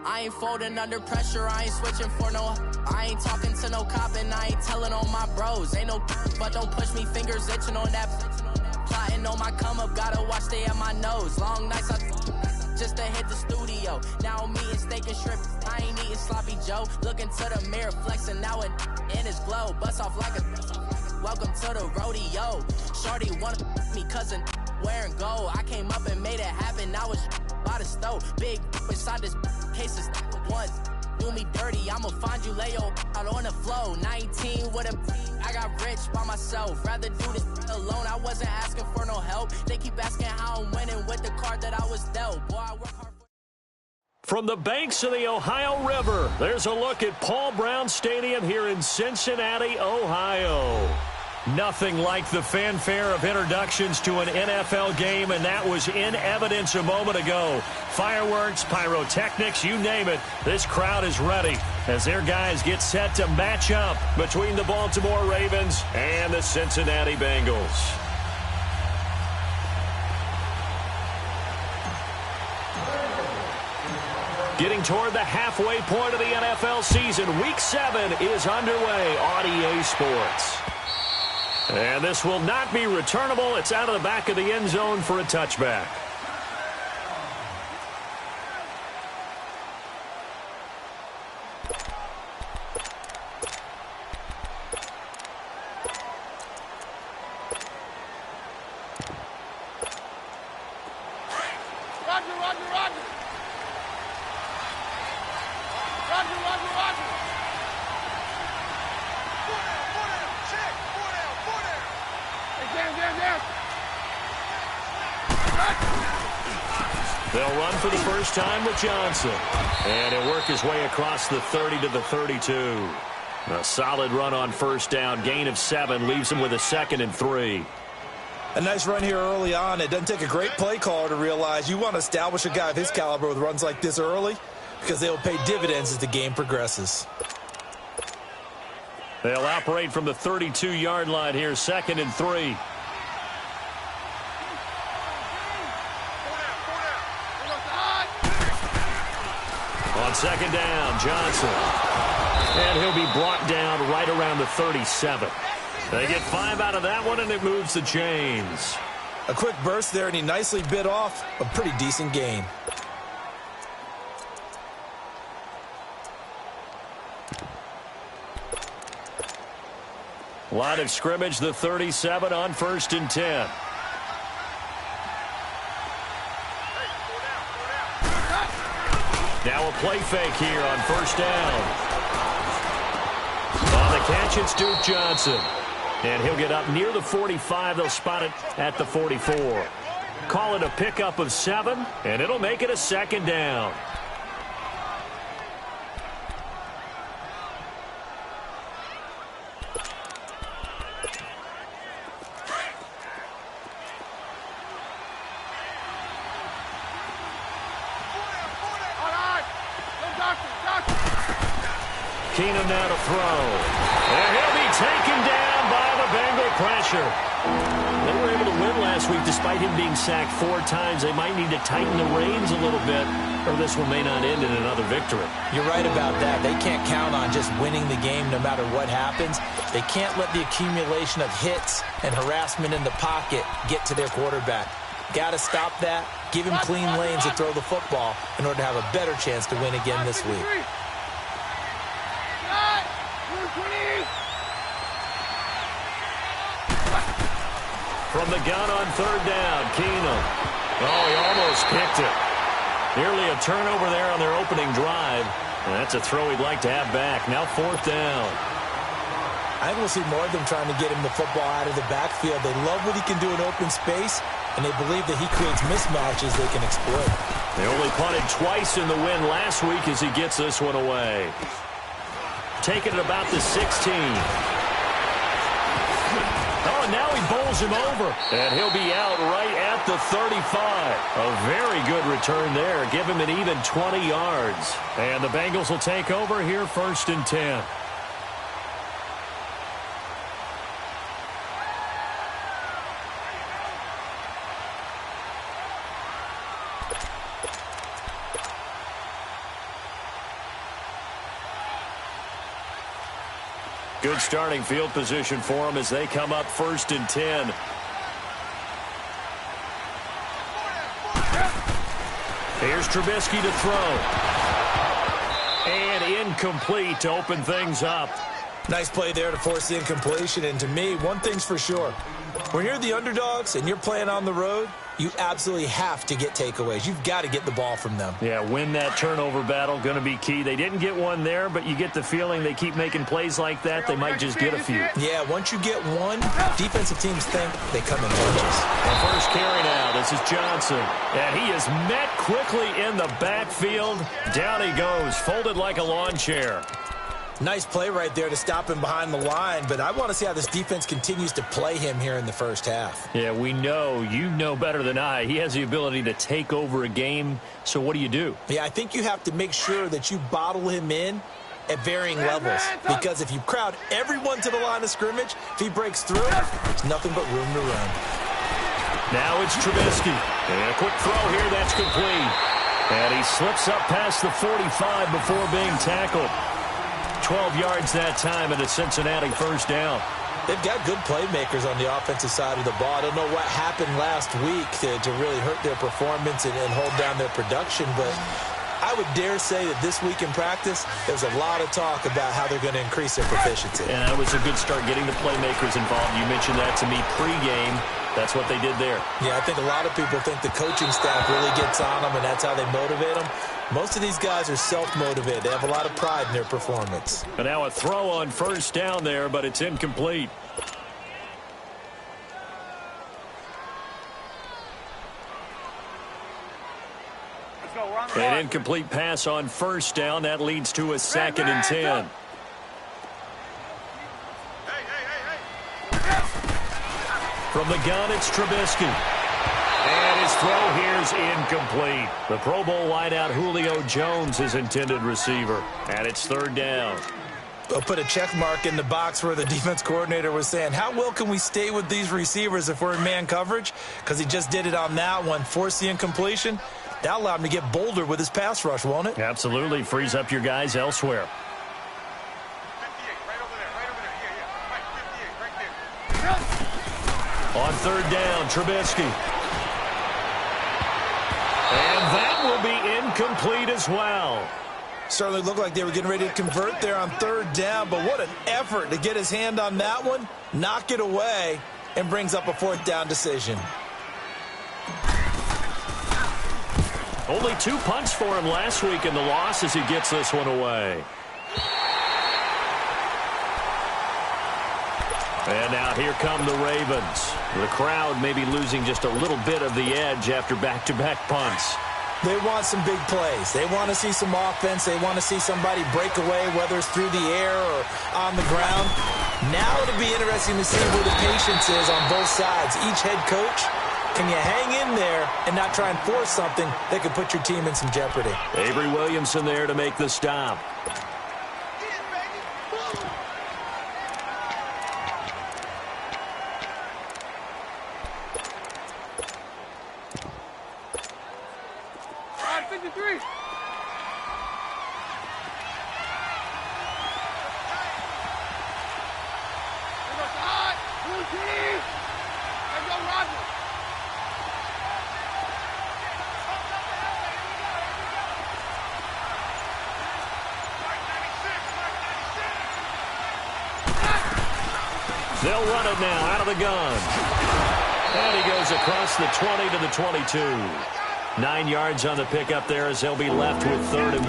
I ain't folding under pressure, I ain't switching for no. I ain't talking to no cop and I ain't telling on my bros. Ain't no but don't push me, fingers itching on that. Plotting on my come up, gotta watch stay at my nose. Long nights just to hit the studio. Now I'm eating steak and shrimp, I ain't eating sloppy Joe. Looking to the mirror, flexing now it in his glow. Bust off like a welcome to the rodeo. Shorty wanna me cousin wearing gold. I came up and made it happen, now it's by the stove. Big inside this case is once. Do me dirty, I'ma find you, lay your out on the flow. 19 with a I got rich by myself. Rather do this alone, I wasn't asking for no help. They keep asking how I'm winning with the card that I was dealt. Boy, I work hard. From the banks of the Ohio River, there's a look at Paul Brown Stadium here in Cincinnati, Ohio. Nothing like the fanfare of introductions to an NFL game, and that was in evidence a moment ago. Fireworks, pyrotechnics, you name it. This crowd is ready as their guys get set to match up between the Baltimore Ravens and the Cincinnati Bengals. Getting toward the halfway point of the NFL season, Week 7 is underway on EA Sports. And this will not be returnable. It's out of the back of the end zone for a touchback. They'll run for the first time with Johnson. And he'll work his way across the 30 to the 32. A solid run on first down. Gain of 7 leaves him with a 2nd and 3. A nice run here early on. It doesn't take a great play caller to realize you want to establish a guy of his caliber with runs like this early because they'll pay dividends as the game progresses. They'll operate from the 32-yard line here, 2nd and 3. On 2nd down, Johnson. And he'll be brought down right around the 37. They get 5 out of that one, and it moves the chains. A quick burst there, and he nicely bit off a pretty decent gain. Line of scrimmage, the 37 on 1st and 10. Now a play fake here on 1st down. On the catch, it's Duke Johnson. And he'll get up near the 45. They'll spot it at the 44. Call it a pickup of 7, and it'll make it a 2nd down. Keenum now to throw. And he'll be taken down by the Bengal pressure. They were able to win last week despite him being sacked 4 times. They might need to tighten the reins a little bit, or this one may not end in another victory. You're right about that. They can't count on just winning the game no matter what happens. They can't let the accumulation of hits and harassment in the pocket get to their quarterback. Got to stop that, give him clean lanes to throw the football in order to have a better chance to win again this week. From the gun on 3rd down, Keenum. Oh, he almost picked it. Nearly a turnover there on their opening drive. And that's a throw he'd like to have back. Now 4th down. I think we'll see more of them trying to get him the football out of the backfield. They love what he can do in open space, and they believe that he creates mismatches they can exploit. They only punted twice in the win last week as he gets this one away. Taking it about the 16. Oh, and now he bowls him over. And he'll be out right at the 35. A very good return there. Give him an even 20 yards. And the Bengals will take over here 1st and 10. Good starting field position for them as they come up 1st and 10. Here's Trubisky to throw. And incomplete to open things up. Nice play there to force the incompletion. And to me, one thing's for sure. When you're the underdogs and you're playing on the road, you absolutely have to get takeaways. You've got to get the ball from them. Yeah, win that turnover battle, going to be key. They didn't get one there, but you get the feeling they keep making plays like that, they might just get a few. Yeah, once you get one, defensive teams think they come in bunches. The first carry now, this is Johnson. And he is met quickly in the backfield. Down he goes, folded like a lawn chair. Nice play right there to stop him behind the line, but I want to see how this defense continues to play him here in the first half. Yeah, we know. You know better than I. He has the ability to take over a game, so what do? Yeah, I think you have to make sure that you bottle him in at varying levels, because if you crowd everyone to the line of scrimmage, if he breaks through, there's nothing but room to run. Now it's Trubisky. And a quick throw here, that's complete. And he slips up past the 45 before being tackled. 12 yards that time, and a Cincinnati first down. They've got good playmakers on the offensive side of the ball. I don't know what happened last week to really hurt their performance and hold down their production, but I would dare say that this week in practice, there's a lot of talk about how they're going to increase their proficiency. And that was a good start getting the playmakers involved. You mentioned that to me pregame. That's what they did there. Yeah, I think a lot of people think the coaching staff really gets on them, and that's how they motivate them. Most of these guys are self-motivated. They have a lot of pride in their performance. And now a throw on first down there, but it's incomplete. An incomplete pass on first down. That leads to a 2nd and 10. From the gun, it's Trubisky. And his throw here's incomplete. The Pro Bowl wideout Julio Jones, his intended receiver. And it's 3rd down. They'll put a check mark in the box where the defense coordinator was saying, how well can we stay with these receivers if we're in man coverage? Because he just did it on that one, forced the incompletion. That allowed him to get bolder with his pass rush, won't it? Absolutely. Frees up your guys elsewhere. On 3rd down, Trubisky. And that will be incomplete as well. Certainly looked like they were getting ready to convert there on 3rd down, but what an effort to get his hand on that one, knock it away, and brings up a 4th down decision. Only 2 punts for him last week in the loss as he gets this one away. And now here come the Ravens. The crowd may be losing just a little bit of the edge after back-to-back punts. They want some big plays. They want to see some offense. They want to see somebody break away, whether it's through the air or on the ground. Now it'll be interesting to see where the patience is on both sides. Each head coach, can you hang in there and not try and force something that could put your team in some jeopardy? Avery Williamson there to make the stop. They'll run it now out of the gun. And he goes across the 20 to the 22. 9 yards on the pickup there as they'll be left with 3rd and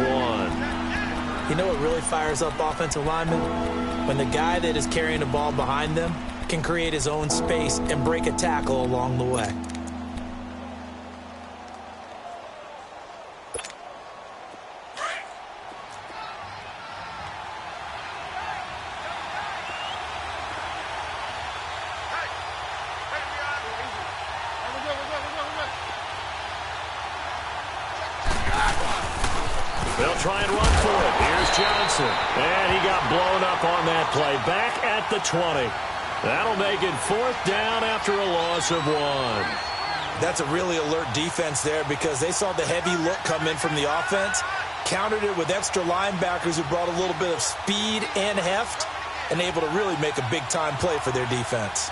1. You know what really fires up offensive linemen? When the guy that is carrying the ball behind them can create his own space and break a tackle along the way. They'll try and run for it. Here's Johnson. And he got blown up on that play. Back at the 20. That'll make it 4th down after a loss of 1. That's a really alert defense there because they saw the heavy look come in from the offense, countered it with extra linebackers who brought a little bit of speed and heft, and able to really make a big-time play for their defense.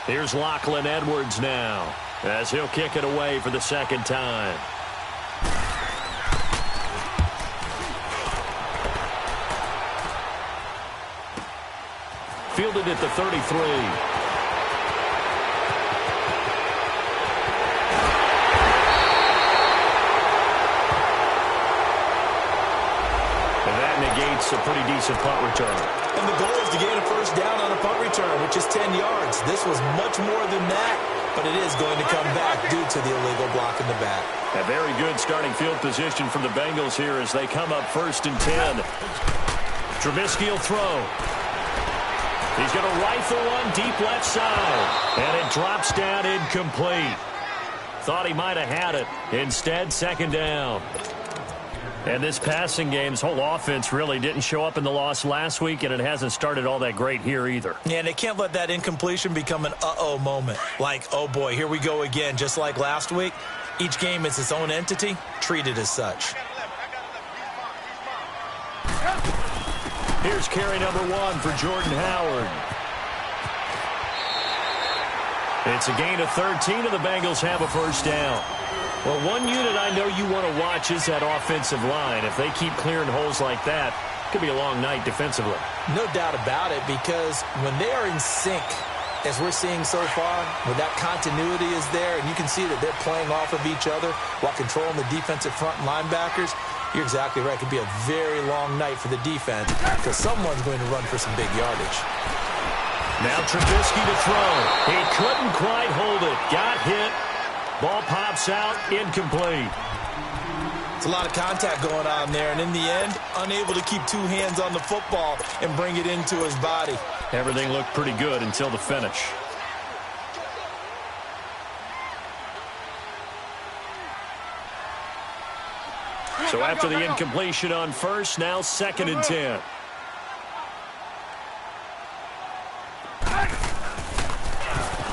Here's Lachlan Edwards now, as he'll kick it away for the second time. Fielded at the 33. Negates a pretty decent punt return. And the goal is to gain a first down on a punt return, which is 10 yards. This was much more than that, but it is going to come back due to the illegal block in the back. A very good starting field position from the Bengals here as they come up 1st and 10. Trubisky will throw. He's going to rifle one deep left side, and it drops down incomplete. Thought he might have had it. Instead, 2nd down. And this passing game's whole offense really didn't show up in the loss last week, and it hasn't started all that great here either. Yeah, and they can't let that incompletion become an uh-oh moment. Like, oh boy, here we go again, just like last week. Each game is its own entity, treated as such. Here's carry number 1 for Jordan Howard. It's a gain of 13, and the Bengals have a first down. Well, one unit I know you want to watch is that offensive line. If they keep clearing holes like that, it could be a long night defensively. No doubt about it, because when they are in sync, as we're seeing so far, when that continuity is there, and you can see that they're playing off of each other while controlling the defensive front and linebackers, you're exactly right. It could be a very long night for the defense because someone's going to run for some big yardage. Now Trubisky to throw. He couldn't quite hold it. Got hit. Ball pops out, incomplete. It's a lot of contact going on there, and in the end, unable to keep 2 hands on the football and bring it into his body. Everything looked pretty good until the finish. So after the incompletion on first, now 2nd and 10.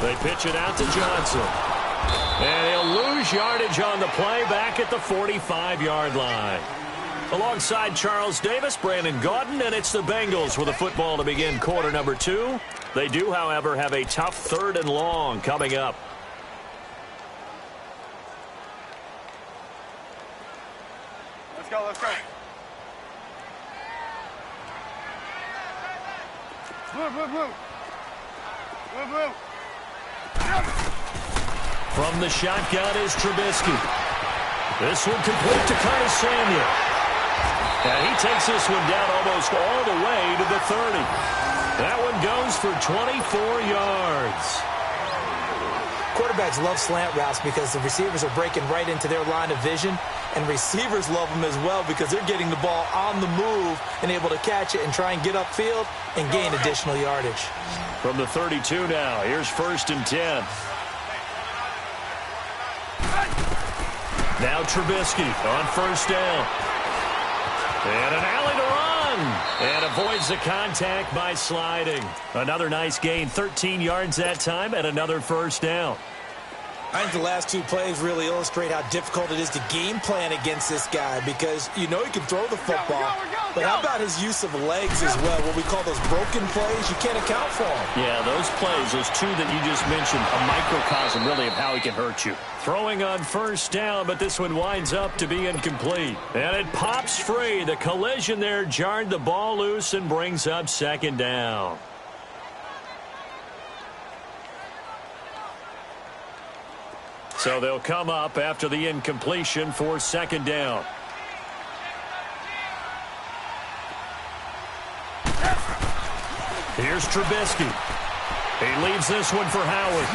They pitch it out to Johnson. And he'll lose yardage on the play back at the 45-yard line. Alongside Charles Davis, Brandon Gaudin, and it's the Bengals with the football to begin quarter number 2. They do, however, have a tough 3rd and long coming up. Let's go, let's go. Move, move, move. Move, move. From the shotgun is Trubisky. This one complete to Curtis Samuel. And he takes this one down almost all the way to the 30. That one goes for 24 yards. Quarterbacks love slant routes because the receivers are breaking right into their line of vision, and receivers love them as well because they're getting the ball on the move and able to catch it and try and get upfield and gain additional yardage. From the 32 now, here's 1st and 10. Now Trubisky on 1st down. And an alley to run. And avoids the contact by sliding. Another nice gain, 13 yards that time, and another 1st down. I think the last 2 plays really illustrate how difficult it is to game plan against this guy because you know he can throw the football, but how about his use of legs as well, what we call those broken plays? You can't account for them. Yeah, those plays, those 2 that you just mentioned, a microcosm really of how he can hurt you. Throwing on 1st down, but this one winds up to be incomplete. And it pops free. The collision there jarred the ball loose and brings up 2nd down. So they'll come up after the incompletion for 2nd down. Here's Trubisky. He leaves this one for Howard.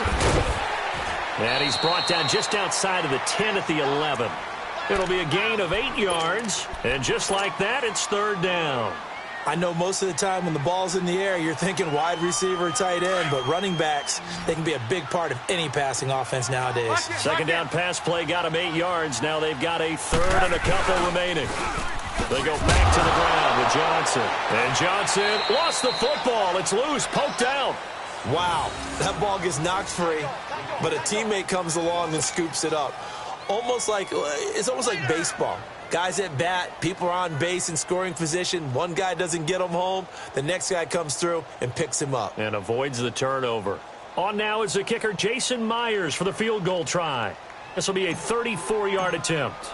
And he's brought down just outside of the 10 at the 11. It'll be a gain of 8 yards. And just like that, it's 3rd down. I know most of the time when the ball's in the air, you're thinking wide receiver, tight end, but running backs, they can be a big part of any passing offense nowadays. 2nd down pass play got him 8 yards. Now they've got a 3rd and a couple remaining. They go back to the ground with Johnson. And Johnson lost the football. It's loose, poked out. Wow, that ball gets knocked free, but a teammate comes along and scoops it up. It's almost like baseball. Guys at bat, people are on base in scoring position. One guy doesn't get him home. The next guy comes through and picks him up. And avoids the turnover. On now is the kicker, Jason Myers, for the field goal try. This will be a 34-yard attempt.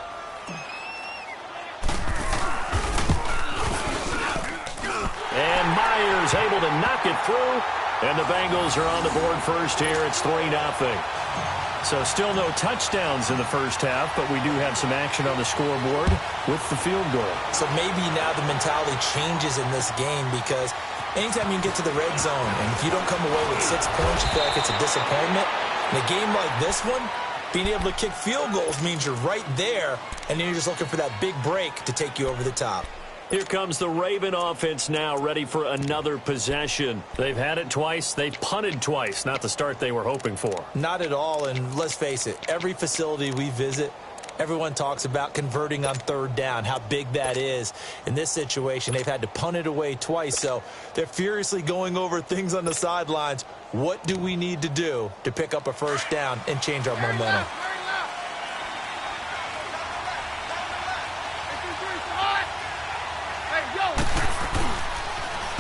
And Myers able to knock it through. And the Bengals are on the board first here. It's 3-0. So still no touchdowns in the first half, but we do have some action on the scoreboard with the field goal. So maybe now the mentality changes in this game, because anytime you can get to the red zone, and if you don't come away with 6 points, you feel like it's a disappointment. In a game like this one, being able to kick field goals means you're right there, and then you're just looking for that big break to take you over the top. Here comes the Raven offense now, ready for another possession. They've had it twice. They've punted twice. Not the start they were hoping for. Not at all, and let's face it, every facility we visit, everyone talks about converting on third down, how big that is. In this situation, they've had to punt it away twice, so they're furiously going over things on the sidelines. What do we need to do to pick up a first down and change our momentum?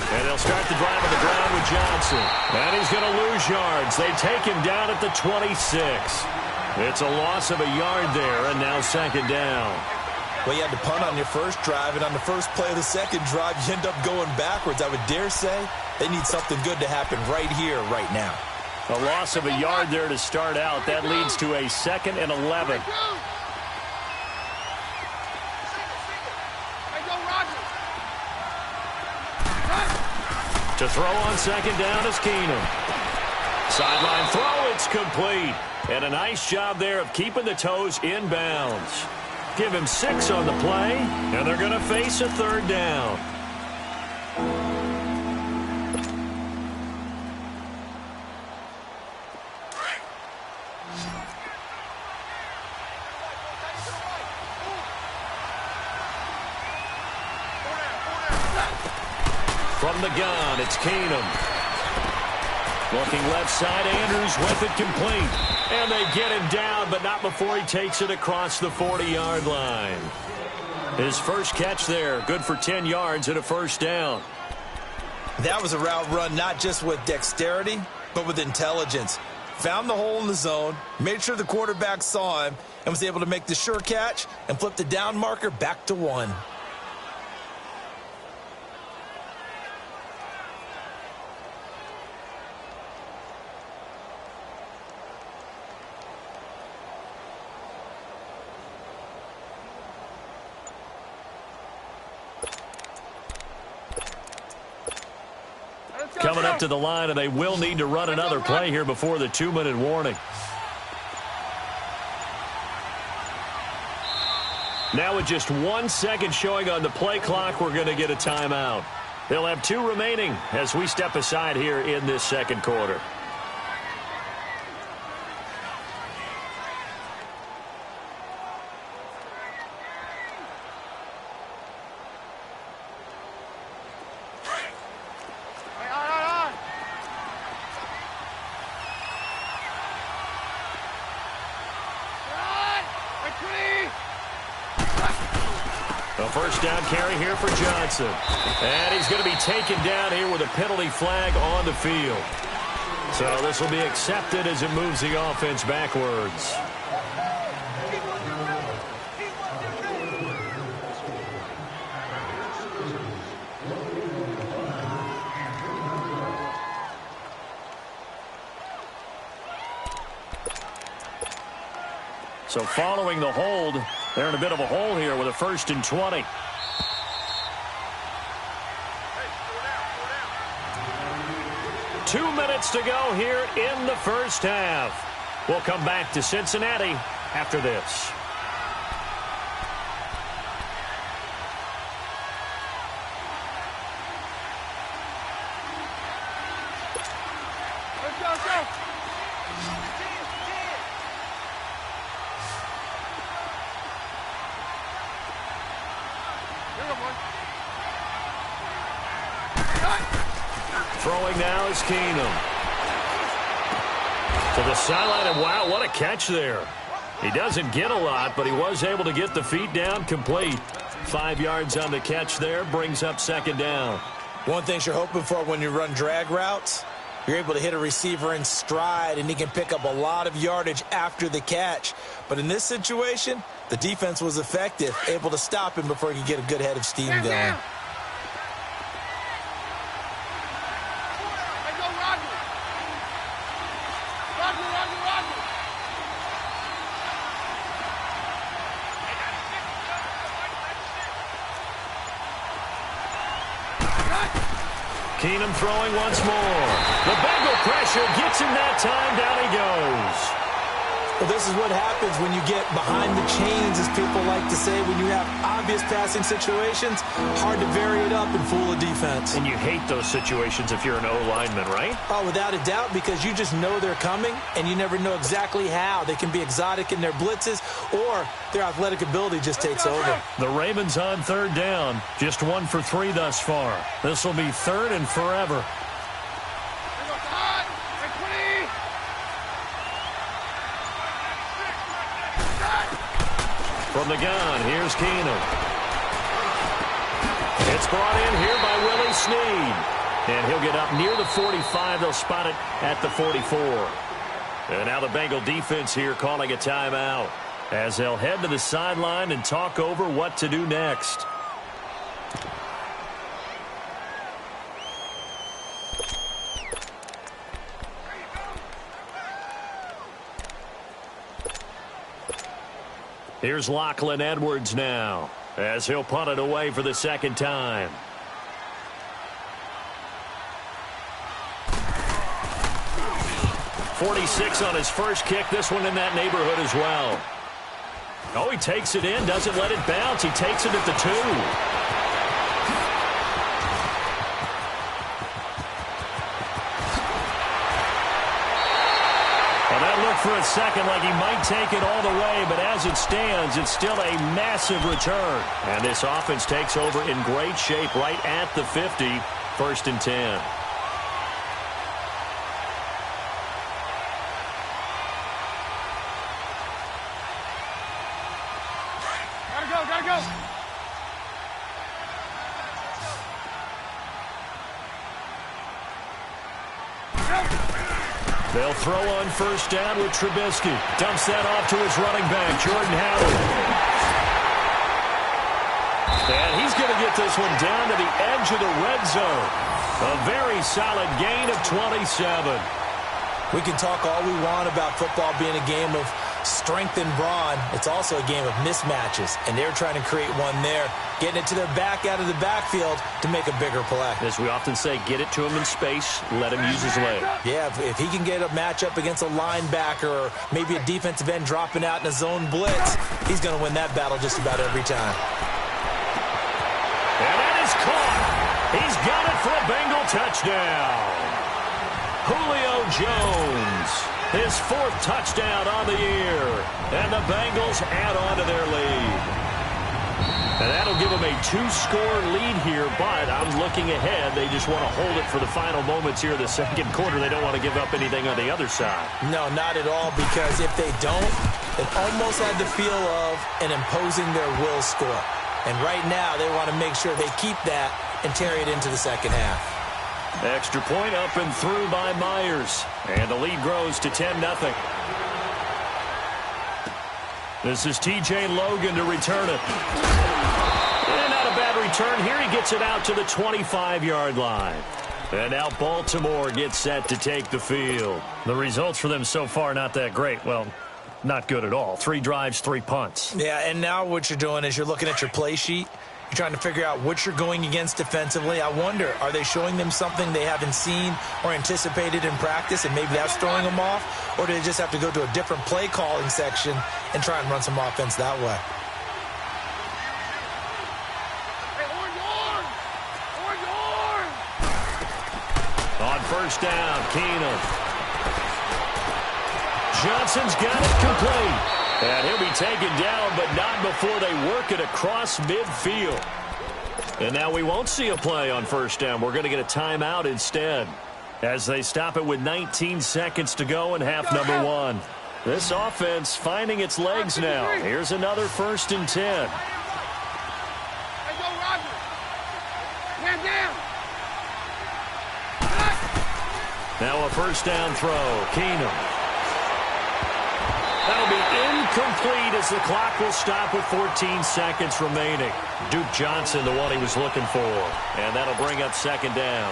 And they'll start the drive on the ground with Johnson. And he's going to lose yards. They take him down at the 26. It's a loss of a yard there, and now second down. Well, you had to punt on your first drive, and on the first play of the second drive, you end up going backwards. I would dare say they need something good to happen right here, right now. A loss of a yard there to start out. That leads to a 2nd and 11. To throw on second down is Keenum. Sideline throw, it's complete. And a nice job there of keeping the toes in bounds. Give him 6 on the play, and they're going to face a third down. From the gun, it's Keenum. Looking left side, Andrews with it complete. And they get him down, but not before he takes it across the 40-yard line. His first catch there, good for 10 yards and a first down. That was a route run not just with dexterity, but with intelligence. Found the hole in the zone, made sure the quarterback saw him, and was able to make the sure catch and flip the down marker back to 1. Coming up to the line, and they will need to run another play here before the 2-minute warning. Now with just 1 second showing on the play clock, we're going to get a timeout. They'll have 2 remaining as we step aside here in this second quarter. First down carry here for Johnson. And he's going to be taken down here with a penalty flag on the field. So this will be accepted as it moves the offense backwards. So following the hold, they're in a bit of a hole here with a 1st and 20. Two minutes to go here in the first half. We'll come back to Cincinnati after this. Throwing now is Keenum. To the sideline, and wow, what a catch there. He doesn't get a lot, but he was able to get the feet down complete. 5 yards on the catch there, brings up second down. One thing you're hoping for when you run drag routes, you're able to hit a receiver in stride, and he can pick up a lot of yardage after the catch. But in this situation, the defense was effective, able to stop him before he could get a good head of steam going. Keenum throwing once more. The Bengal pressure gets him that time. Down he goes. Well, this is what happens when you get behind the chains, as people like to say. When you have obvious passing situations, hard to vary it up and fool a defense. And you hate those situations if you're an O-lineman, right? Oh, without a doubt, because you just know they're coming, and you never know exactly how. They can be exotic in their blitzes, or their athletic ability just takes over. The Ravens on third down. Just 1 for 3 thus far. This will be third and forever. From the gun, here's Keenum. It's brought in here by Willie Snead. And he'll get up near the 45. They'll spot it at the 44. And now the Bengal defense here calling a timeout, as they'll head to the sideline and talk over what to do next. Here's Lachlan Edwards now, as he'll punt it away for the second time. .46 on his first kick. This one in that neighborhood as well. Oh, he takes it in, doesn't let it bounce. He takes it at the 2. For a second like he might take it all the way, but as it stands, it's still a massive return. And this offense takes over in great shape right at the 50, 1st and 10. Gotta go. They'll throw on first down with Trubisky. Dumps that off to his running back, Jordan Howard. And he's going to get this one down to the edge of the red zone. A very solid gain of 27. We can talk all we want about football being a game of strength and brawn. It's also a game of mismatches, and they're trying to create one there, getting it to their back out of the backfield to make a bigger play. As we often say, get it to him in space, let him use his leg. Yeah, if he can get a matchup against a linebacker or maybe a defensive end dropping out in a zone blitz, he's going to win that battle just about every time. And that is caught. He's got it for a Bengal touchdown. Julio Jones, his 4th touchdown on the year. And the Bengals add on to their lead. And that'll give them a 2-score lead here, but I'm looking ahead. They just want to hold it for the final moments here of the second quarter. They don't want to give up anything on the other side. No, not at all, because if they don't, it almost had the feel of an imposing their will score. And right now, they want to make sure they keep that and carry it into the second half. Extra point up and through by Myers. And the lead grows to 10-0. This is T.J. Logan to return it. And not a bad return here. He gets it out to the 25-yard line. And now Baltimore gets set to take the field. The results for them so far not that great. Well, not good at all. 3 drives, 3 punts. Yeah, and now what you're doing is you're looking at your play sheet. You're trying to figure out what you're going against defensively. I wonder, are they showing them something they haven't seen or anticipated in practice, and maybe that's throwing them off? Or do they just have to go to a different play calling section and try and run some offense that way? On first down, Keenum. Johnson's got it complete. And he'll be taken down, but not before they work it across midfield. And now we won't see a play on first down. We're going to get a timeout instead. as they stop it with 19 seconds to go in half number one. This offense finding its legs now. Here's another 1st and 10. Hey, go, Roger. Man down. Now a 1st down throw. Keenum. That'll be incomplete as the clock will stop with 14 seconds remaining. Duke Johnson, the one he was looking for. And that'll bring up 2nd down.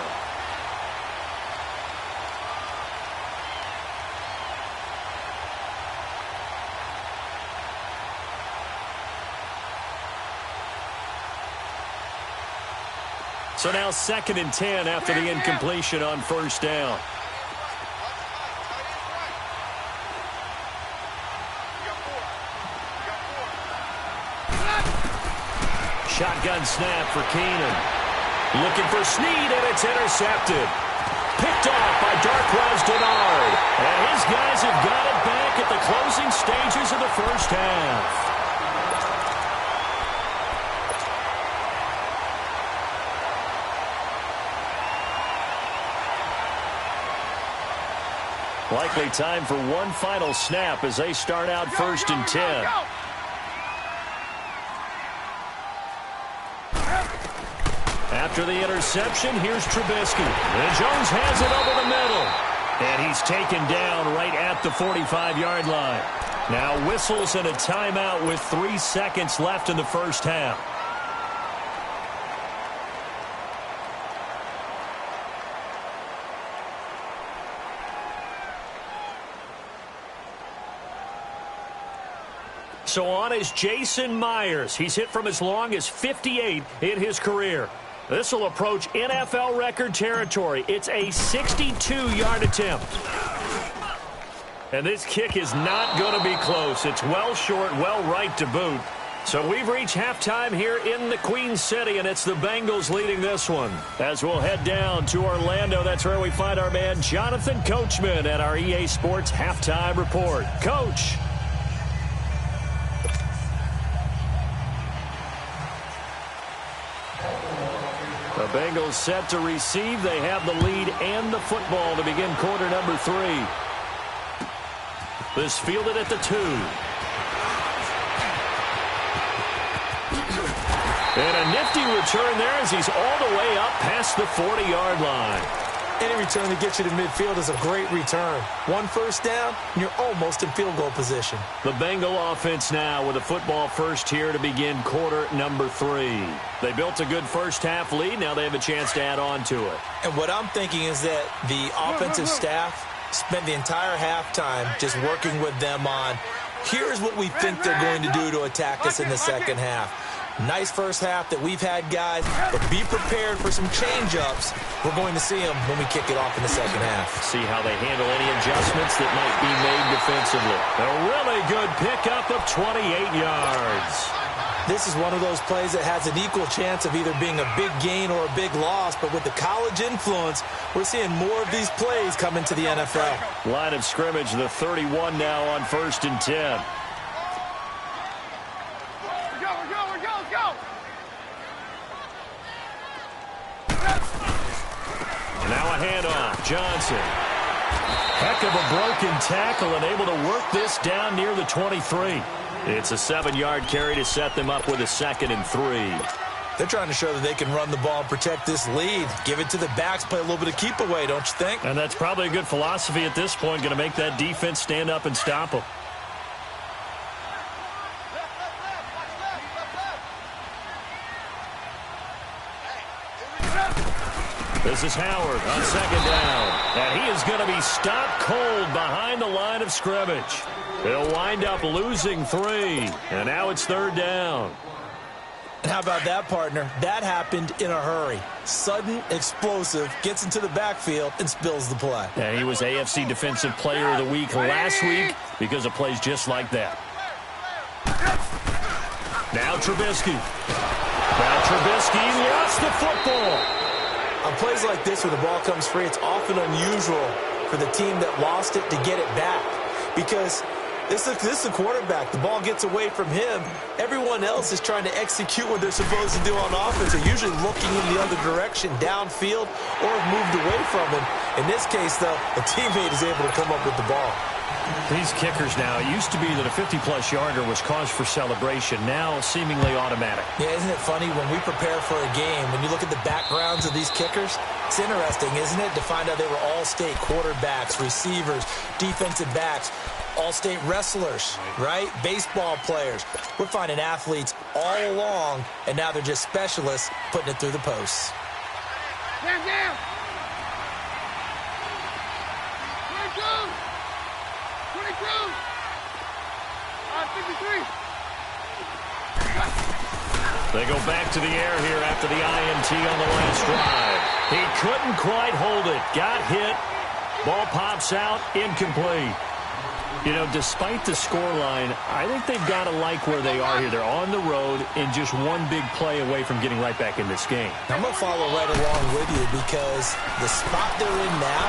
So now 2nd and 10 after the incompletion on 1st down. Shotgun snap for Keenan. Looking for Snead, and it's intercepted. Picked off by Darquez Dennard. And his guys have got it back at the closing stages of the 1st half. Likely time for one final snap as they start out 1st and 10. After the interception, here's Trubisky. And Jones has it over the middle. And he's taken down right at the 45-yard line. Now whistles and a timeout with 3 seconds left in the 1st half. So on is Jason Myers. He's hit from as long as 58 in his career. This will approach NFL record territory. It's a 62-yard attempt. And this kick is not going to be close. It's well short, well right to boot. So we've reached halftime here in the Queen City, and it's the Bengals leading this one. As we'll head down to Orlando, that's where we find our man Jonathan Coachman at our EA Sports Halftime Report. Coach. The Bengals set to receive. They have the lead and the football to begin quarter number 3. This fielded at the 2. And a nifty return there as he's all the way up past the 40-yard line. Any return that gets you to midfield is a great return. 1 first down, and you're almost in field goal position. The Bengal offense now with a football first here to begin quarter number 3. They built a good first half lead. Now they have a chance to add on to it. And what I'm thinking is that the offensive staff spent the entire halftime just working with them on, here's what we think they're going to do to attack us in the second half. Nice first half that we've had, guys, but be prepared for some change-ups. We're going to see them when we kick it off in the second half. See how they handle any adjustments that might be made defensively. A really good pickup of 28 yards. This is one of those plays that has an equal chance of either being a big gain or a big loss, but with the college influence, we're seeing more of these plays come into the NFL. Line of scrimmage, the 31 now on 1st and 10. Now a handoff. Johnson. Heck of a broken tackle and able to work this down near the 23. It's a 7-yard carry to set them up with a 2nd and 3. They're trying to show that they can run the ball and protect this lead. Give it to the backs, play a little bit of keep away, don't you think? And that's probably a good philosophy at this point. Going to make that defense stand up and stop them. This is Howard on 2nd down. And he is going to be stopped cold behind the line of scrimmage. He'll wind up losing 3. And now it's 3rd down. And how about that, partner? That happened in a hurry. Sudden, explosive, gets into the backfield, and spills the play. And he was AFC Defensive Player of the Week last week because of plays just like that. Now Trubisky. Now Trubisky lost the football. On plays like this where the ball comes free, it's often unusual for the team that lost it to get it back. Because this is a quarterback. The ball gets away from him. Everyone else is trying to execute what they're supposed to do on offense. They're usually looking in the other direction, downfield, or have moved away from him. In this case, though, a teammate is able to come up with the ball. These kickers now, it used to be that a 50-plus yarder was cause for celebration. Now, seemingly automatic. Yeah, isn't it funny when we prepare for a game, when you look at the backgrounds of these kickers, it's interesting, isn't it, to find out they were all-state quarterbacks, receivers, defensive backs, all-state wrestlers, right? Baseball players. We're finding athletes all along, and now they're just specialists putting it through the posts. Down, down. 22. 52. 53. They go back to the air here after the INT on the last drive. He couldn't quite hold it. Got hit. Ball pops out. Incomplete. You know, despite the scoreline, I think they've got to like where they are here. They're on the road and just one big play away from getting right back in this game. I'm going to follow right along with you because the spot they're in now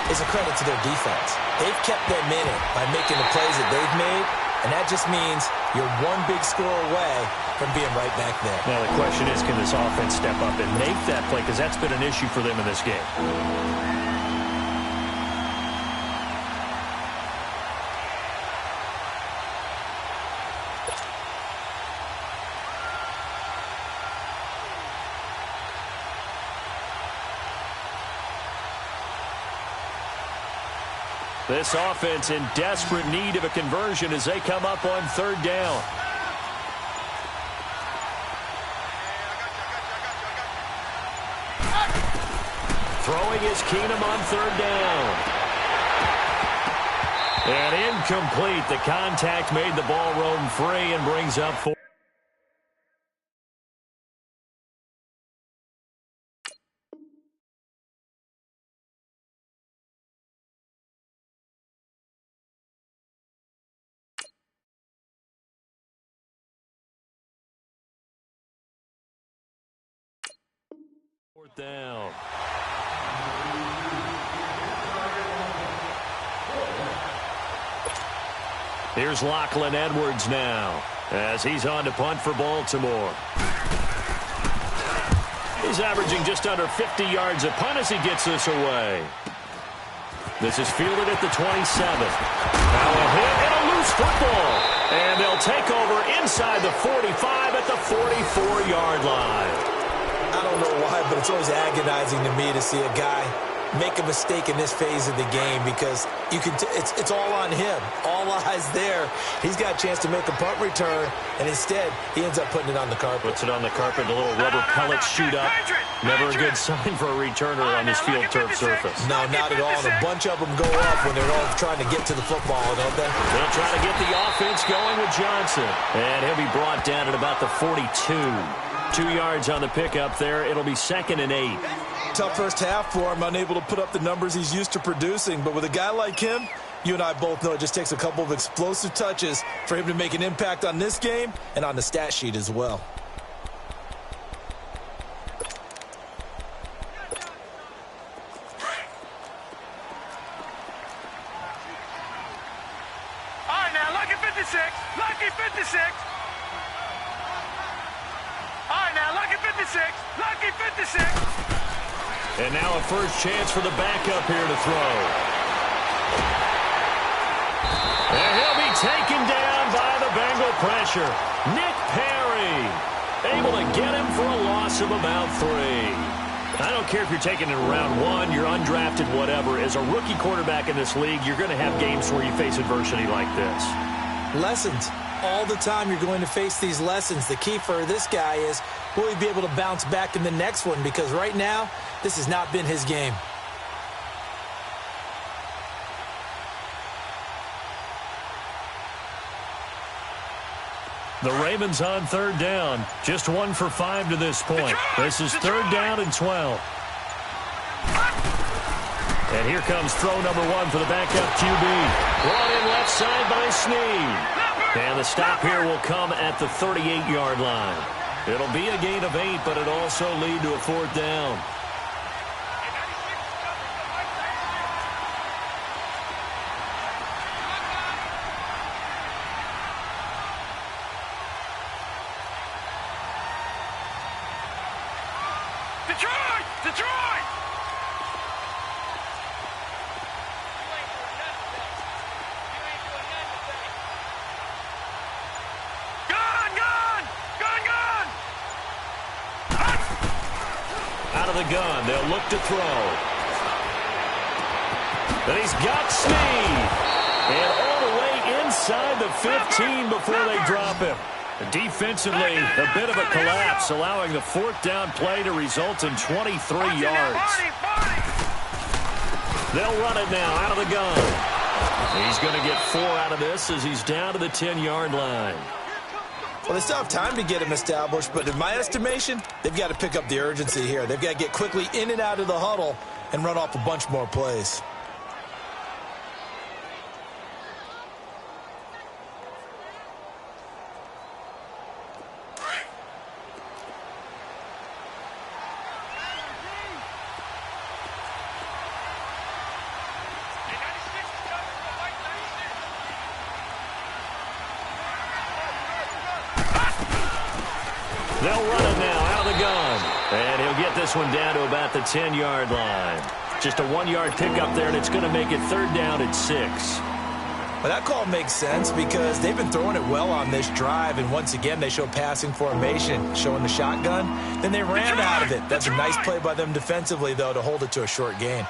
is a credit to their defense. They've kept them in it by making the plays that they've made, and that just means you're one big score away from being right back there. Now, the question is, can this offense step up and make that play? Because that's been an issue for them in this game. This offense in desperate need of a conversion as they come up on third down. Throwing is Keenum on third down. And incomplete. The contact made the ball roam free and brings up 4. Fourth down. Here's Lachlan Edwards now as he's on to punt for Baltimore. He's averaging just under 50 yards a punt as he gets this away. This is fielded at the 27th. Now a hit and a loose football. And they'll take over inside the 45 at the 44-yard line. I don't know why, but it's always agonizing to me to see a guy make a mistake in this phase of the game because you can it's all on him. All eyes there. He's got a chance to make a punt return, and instead he ends up putting it on the carpet. Puts it on the carpet, the little rubber pellets shoot up. Never a good sign for a returner on this field turf surface. No, not at all. And a bunch of them go up when they're all trying to get to the football, don't they? They'll try to get the offense going with Johnson. And he'll be brought down at about the 42. 2 yards on the pickup there. It'll be 2nd and 8. Tough first half for him, unable to put up the numbers he's used to producing. But with a guy like him, you and I both know it just takes a couple of explosive touches for him to make an impact on this game and on the stat sheet as well. All right, now, lucky 56. Lucky 56. All right, now, lucky 56. Lucky 56. And now a first chance for the backup here to throw. And he'll be taken down by the Bengal pressure. Nick Perry able to get him for a loss of about 3. I don't care if you're taking it in round 1, you're undrafted, whatever. As a rookie quarterback in this league, you're going to have games where you face adversity like this. Lessons. All the time you're going to face these lessons. The key for this guy is, will he be able to bounce back in the next one? Because right now, this has not been his game. The Ravens on third down. Just 1 for 5 to this point. This is third down and 12. And here comes throw number 1 for the backup QB. Brought in left side by Snead. And the stop here will come at the 38-yard line. It'll be a gain of 8, but it'll also lead to a 4th down. Detroit! Detroit! the gun. They'll look to throw. And he's got Snead. And all the way inside the 15 before they drop him. Defensively, a bit of a collapse, allowing the fourth down play to result in 23 yards. They'll run it now out of the gun. He's going to get 4 out of this as he's down to the 10-yard line. Well, they still have time to get him established, but in my estimation, they've got to pick up the urgency here. They've got to get quickly in and out of the huddle and run off a bunch more plays. They'll run it now out of the gun. And he'll get this one down to about the 10-yard line. Just a 1-yard pickup there, and it's going to make it third down at 6. Well, that call makes sense because they've been throwing it well on this drive, and once again, they show passing formation, showing the shotgun. Then they ran out of it. That's a nice play by them defensively, though, to hold it to a short gain.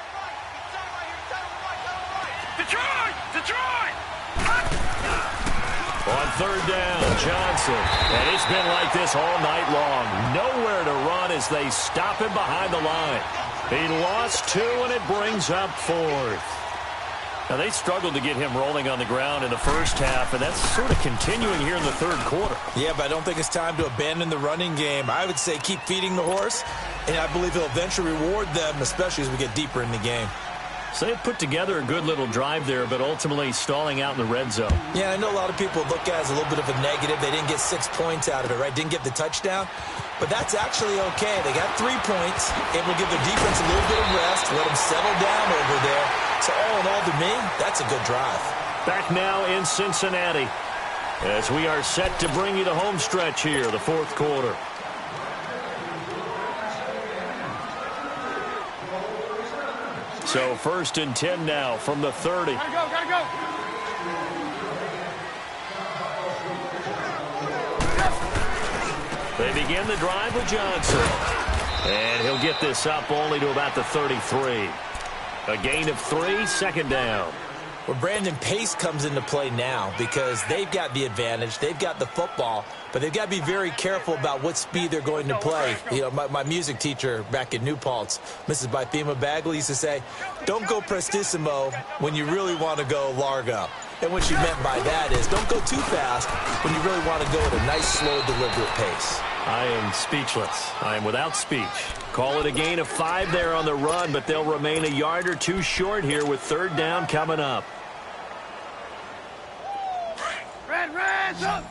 On third down, Johnson. And it's been like this all night long. Nowhere to run as they stop him behind the line. He lost 2, and it brings up 4th. Now, they struggled to get him rolling on the ground in the first half, and that's sort of continuing here in the third quarter. Yeah, but I don't think it's time to abandon the running game. I would say keep feeding the horse, and I believe he'll eventually reward them, especially as we get deeper in the game. So they put together a good little drive there, but ultimately stalling out in the red zone. Yeah, I know a lot of people look at it as a little bit of a negative. They didn't get 6 points out of it, right? Didn't get the touchdown. But that's actually okay. They got 3 points. Able to give their defense a little bit of rest, let them settle down over there. So all in all, to me, that's a good drive. Back now in Cincinnati as we are set to bring you the home stretch here, the fourth quarter. So 1st and 10 now from the 30. Gotta go. They begin the drive with Johnson. And he'll get this up only to about the 33. A gain of 3, second down. Well, Brandon, pace comes into play now because they've got the advantage. They've got the football, but they've got to be very careful about what speed they're going to play. You know, my music teacher back in New Paltz, Mrs. Bythema Bagley, used to say, don't go prestissimo when you really want to go largo. And what she meant by that is don't go too fast when you really want to go at a nice, slow, deliberate pace. I am speechless. I am without speech. Call it a gain of 5 there on the run, but they'll remain a yard or 2 short here with third down coming up. Red, up.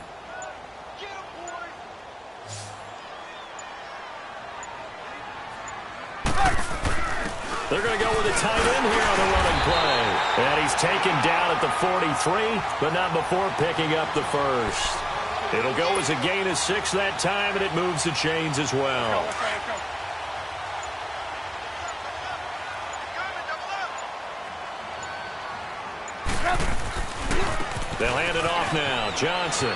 They're going to go with a tight end here on the running play. And he's taken down at the 43, but not before picking up the first. It'll go as a gain of 6 that time, and it moves the chains as well. They'll hand it off now. Johnson.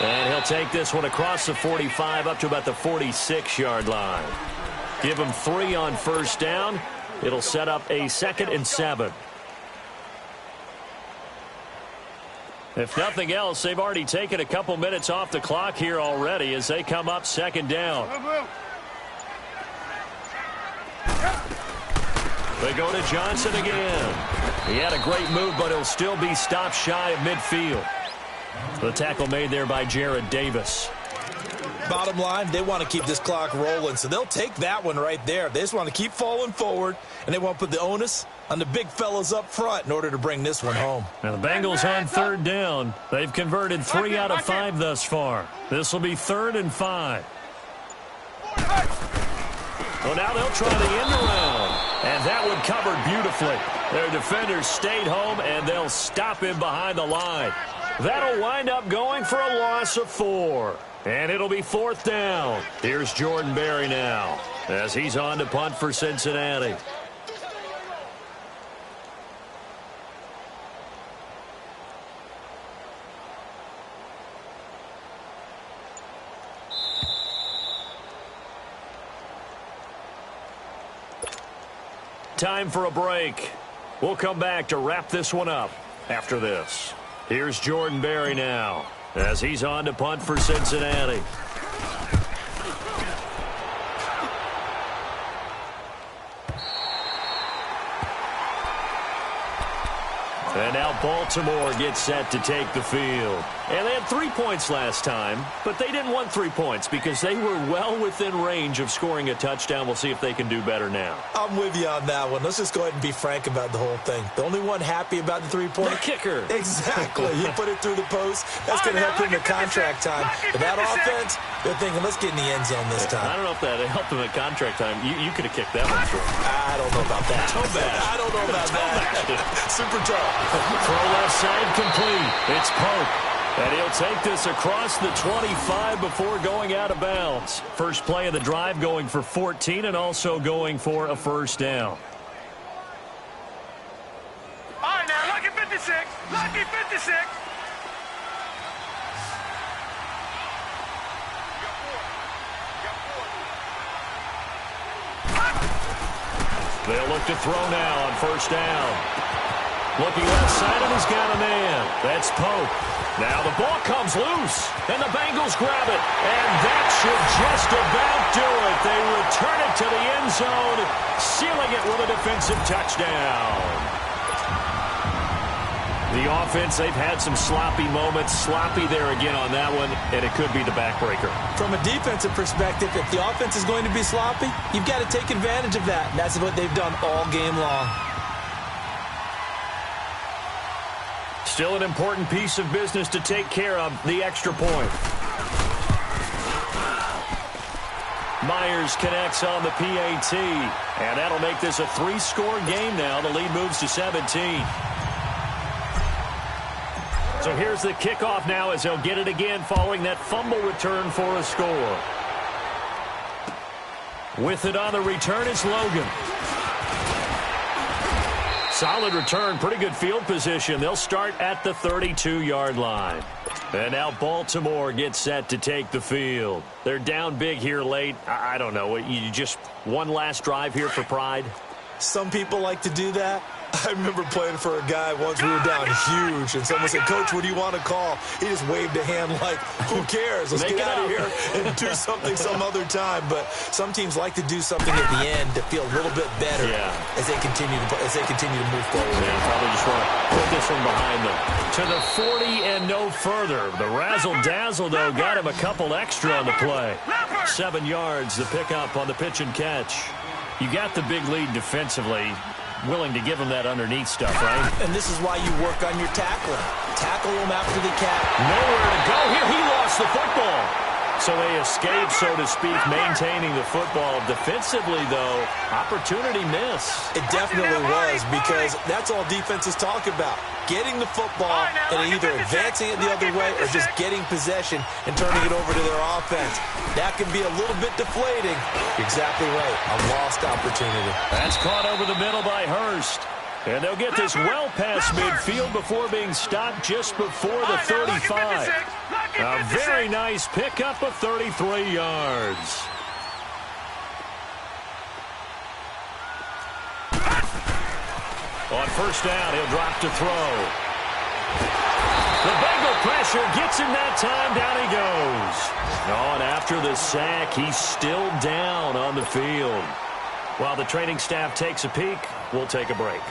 And he'll take this one across the 45 up to about the 46-yard line. Give him 3 on first down. It'll set up a 2nd and 7. If nothing else, they've already taken a couple minutes off the clock here already as they come up 2nd down. They go to Johnson again. He had a great move, but he'll still be stopped shy of midfield. The tackle made there by Jared Davis. Bottom line, they want to keep this clock rolling, so they'll take that one right there. They just want to keep falling forward, and they want to put the onus on the big fellas up front in order to bring this one home. Now the Bengals on third down. They've converted 3 out of 5 thus far. This will be 3rd and 5. Well, now they'll try the end around. And that one covered beautifully. Their defenders stayed home, and they'll stop him behind the line. That'll wind up going for a loss of 4. And it'll be 4th down. Here's Jordan Berry now as he's on to punt for Cincinnati. time for a break. We'll come back to wrap this one up after this. Here's Jordan Berry now as he's on to punt for Cincinnati. And now Baltimore gets set to take the field. And they had 3 points last time, but they didn't want 3 points because they were well within range of scoring a touchdown. We'll see if they can do better now. I'm with you on that one. Let's just go ahead and be frank about the whole thing. The only one happy about the 3-point? The kicker. Exactly. He put it through the post. That's going to help him in contract time. But that offense, they're thinking, let's get in the end zone this time. I don't know if that helped him at contract time. You could have kicked that one through. I don't know about that. I don't know about that. Super tough. Throw left side complete. It's Pope. And he'll take this across the 25 before going out of bounds. First play of the drive going for 14 and also going for a first down. All right, now, lucky 56. Lucky 56. They'll look to throw now on first down. Looking left side, and he's got a man. That's Pope. Now the ball comes loose, and the Bengals grab it. And that should just about do it. They return it to the end zone, sealing it with a defensive touchdown. The offense, they've had some sloppy moments. Sloppy there again on that one, and it could be the backbreaker. From a defensive perspective, if the offense is going to be sloppy, you've got to take advantage of that. And that's what they've done all game long. Still an important piece of business to take care of, the extra point. Myers connects on the PAT, and that'll make this a 3-score game now. The lead moves to 17. So here's the kickoff now as they'll get it again following that fumble return for a score. With it on the return is Logan. Solid return, pretty good field position. They'll start at the 32-yard line. And now Baltimore gets set to take the field. They're down big here late. I don't know. You just one last drive here for pride? Some people like to do that. I remember playing for a guy once. We were down huge, and someone said, "Coach, what do you want to call?" He just waved a hand like, "Who cares? Let's get out of here and do something some other time." But some teams like to do something at the end to feel a little bit better as they continue to move forward. Yeah, probably just want to put this one behind them. To the 40 and no further. The razzle-dazzle, though, got him a couple extra on the play. 7 yards, the pickup on the pitch and catch. You got the big lead defensively. Willing to give him that underneath stuff, right? And this is why you work on your tackling. Tackle him after the catch. Nowhere to go. Here he lost the football. So they escape, so to speak, maintaining the football. Defensively, though, opportunity miss. It definitely was, because that's all defenses talk about. Getting the football and either advancing it the other way or just getting possession and turning it over to their offense. That can be a little bit deflating. You're exactly right. A lost opportunity. That's caught over the middle by Hurst. And they'll get this well past midfield before being stopped just before the 35. A very nice pickup of 33 yards. On first down, he'll drop to throw. The Bengal pressure gets him that time. Down he goes. Oh, and after the sack, he's still down on the field. While the training staff takes a peek, we'll take a break.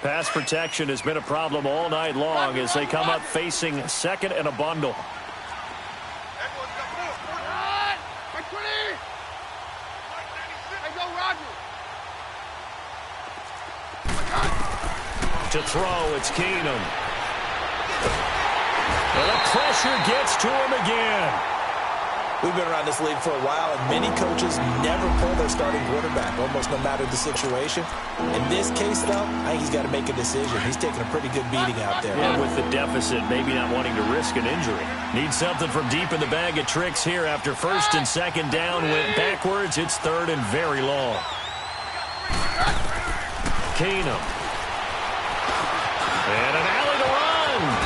Pass protection has been a problem all night long as they come up facing second and a bundle. To throw, it's Keenum. And the pressure gets to him again. We've been around this league for a while, and many coaches never pull their starting quarterback, almost no matter the situation. In this case, though, I think he's got to make a decision. He's taking a pretty good beating out there. Yeah, with the deficit, maybe not wanting to risk an injury. Need something from deep in the bag of tricks here after first and second down went backwards. It's third and very long. Keenum. And an alley to run.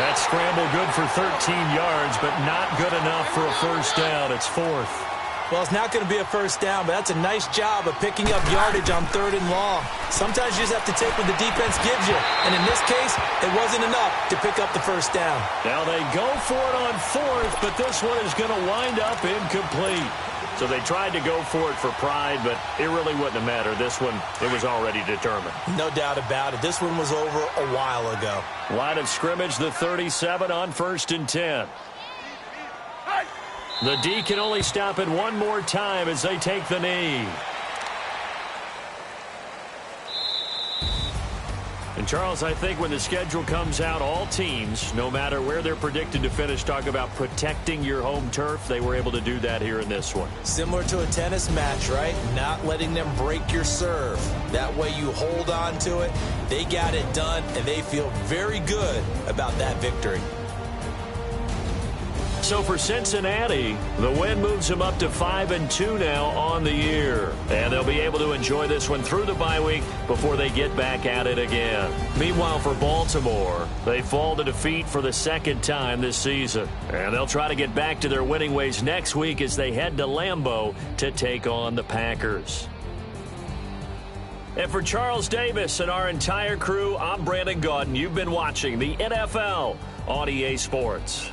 That scramble good for 13 yards, but not good enough for a first down. It's fourth. Well, it's not going to be a first down, but that's a nice job of picking up yardage on 3rd and long. Sometimes you just have to take what the defense gives you, and in this case, it wasn't enough to pick up the first down. Now they go for it on 4th, but this one is going to wind up incomplete. So they tried to go for it for pride, but it really wouldn't have mattered. This one, it was already determined. No doubt about it. This one was over a while ago. Line of scrimmage, the 37 on 1st and 10. The D can only stop it one more time as they take the knee. And, Charles, I think when the schedule comes out, all teams, no matter where they're predicted to finish, talk about protecting your home turf. They were able to do that here in this one. Similar to a tennis match, right? Not letting them break your serve. That way you hold on to it. They got it done, and they feel very good about that victory. So for Cincinnati, the win moves them up to 5-2 now on the year. And they'll be able to enjoy this one through the bye week before they get back at it again. Meanwhile, for Baltimore, they fall to defeat for the 2nd time this season. And they'll try to get back to their winning ways next week as they head to Lambeau to take on the Packers. And for Charles Davis and our entire crew, I'm Brandon Gaudin. You've been watching the NFL on EA Sports.